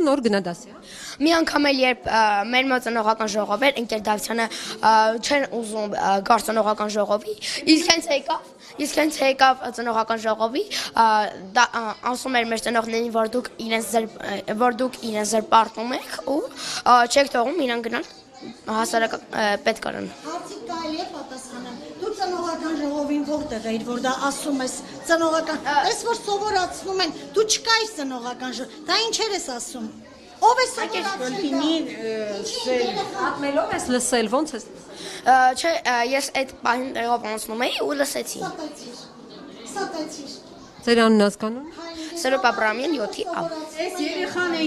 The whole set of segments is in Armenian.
Նոր գնադասի։ Մի անգամ էլ երբ մեր մոտ ծնողական ժողով էր, ընկեր Դավթյանը չեն ուզում գար ծնողական ժողովի, իսկ հենց եկավ ծնողական ժողովի, ասում էր մեր ծնողներին, որ դուք իրենց ձեր պարտում եք ու չեք թողում իրան գնալ հասարակ պետքարան։ Հարցի կարելի է պատասխանեմ։ Դու ծնողական ժողովին որտեղ էիր, որ դա ասում ես ծնողական, ես որ սովորացնում են, դու չկայիր ծնողական ժողով, դա ինչեր ես ասում։ Ով է սովորացնում։ Ատմելով ես լսել, ոնց ես։ Չէ, ես այդ պահին տեղով անցնում էի ու լսեցի։ Սատեցիր։ Ձեր անունն հասկանում։ Սերոպ Աբրամյան 7-ի ավ։ Այս երեխան է,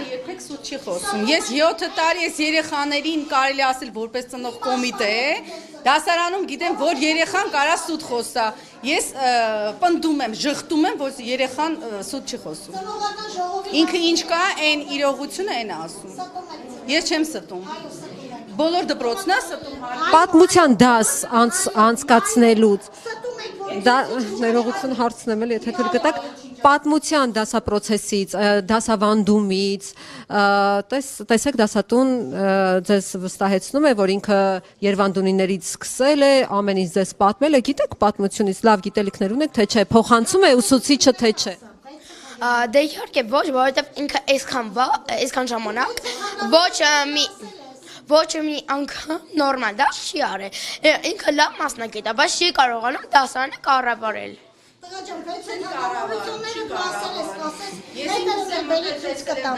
երբեք սուտ չի խոսում։ Ես 7 տարի այս երեխաներին կարելի ասել որպես ծնող կոմիտե, դասարանում գիտեմ, որ երեխան կարա սուտ խոսա։ Ես պնդում եմ, ժխտում եմ, որ երեխան սուտ չի խոսում։ Ծնողական ժողովի Ինքը ինչ կա, այն իրողությունը այն ասում։ Ես չեմ ստում։ Բոլոր դպրոցն է ստում։ Պատմության դաս անցկացնելուց ստում եք, որ դա ներողություն հարցնեմ էլ, եթե թույլ կտաք, պատմության դասապրոցեսից, դասավանդումից, տեսեք դասատուն ձեզ վստահեցնում է, որ ինքը Երևանդունիներից սկսել է, ամեն ինչ ձեզ պատմել է, գիտեք պատմությունից լավ գիտելիքներ ունեք, թե չէ, փոխանցում է ուսուցիչը, թե չէ։ Դե իհարկե ոչ, որովհետև ինքը այսքան ժամանակ ոչ մի անգամ նորմալ դաս չի արել։ Ինքը լավ մասնակից է, բայց չի կարողանում դասարանը կառավարել։ տղա ջան, բայց այն հարաբերությունները դու ասել ես, հետը բերի ցույց կտամ։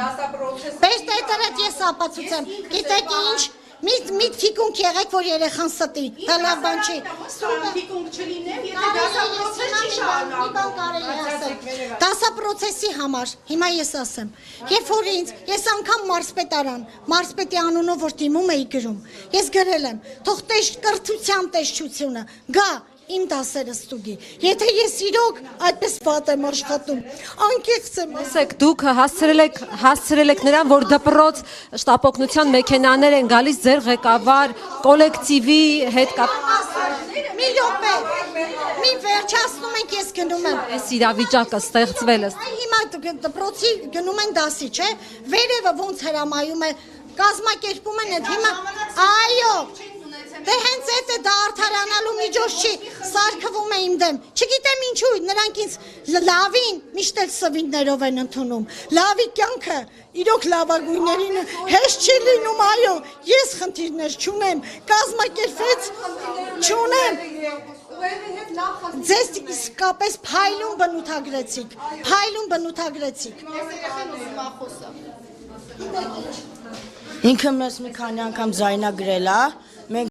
Բայց դետերդ ես ապացուցեմ։ Գիտեք ինչ, մի թիկունք եղեք, որ երեխան ստի, դա լավ բան չի։ Թիկունք չլինեմ, եթե դասապրոցես չի շարունակվում։ Դասապրոցեսի համար, հիմա ես ասեմ, երբ որ ես անգամ մարզպետի անունով որ դիմում էի գրում, ես գրել եմ, թող կրթության տեսչությունը գա իմ դասերը ստուգի, եթե ես իրոք այդպես վատ եմ աշխատում, անկեղծ եմ։ Տեսեք, դուք հասցրել եք նրան, որ դպրոց շտապօգնության մեքենաներ են գալիս ձեր ղեկավար կոլեկտիվի հետ Մի րոպե, մի վերջացնում ենք, ես գնում եմ։ Այս իրավիճակը ստեղծվել է։ Հիմա դպրոցի գնում են դասի, չէ, վերևը ոնց հրամայում է, կազմակերպում են այդ հիմա, այո, դե հենց այդ է դա արդարանալու միջոց չի, սարքվում է իմ դեմ, չգիտեմ ինչու, նրանք ինձ լավին, միշտ էլ սվիններով են ընդունում, լավի կյանքը, իրոք լավագույններին հեշտ չի լինում, այո, ես խնդիրներ չունեմ, կազմակերպվեց, չունեմ, ձեզ իսկապես փայլուն բնութագրեցիք, Ինքը մեզ մի քանի անգամ զայնագրել է, մենք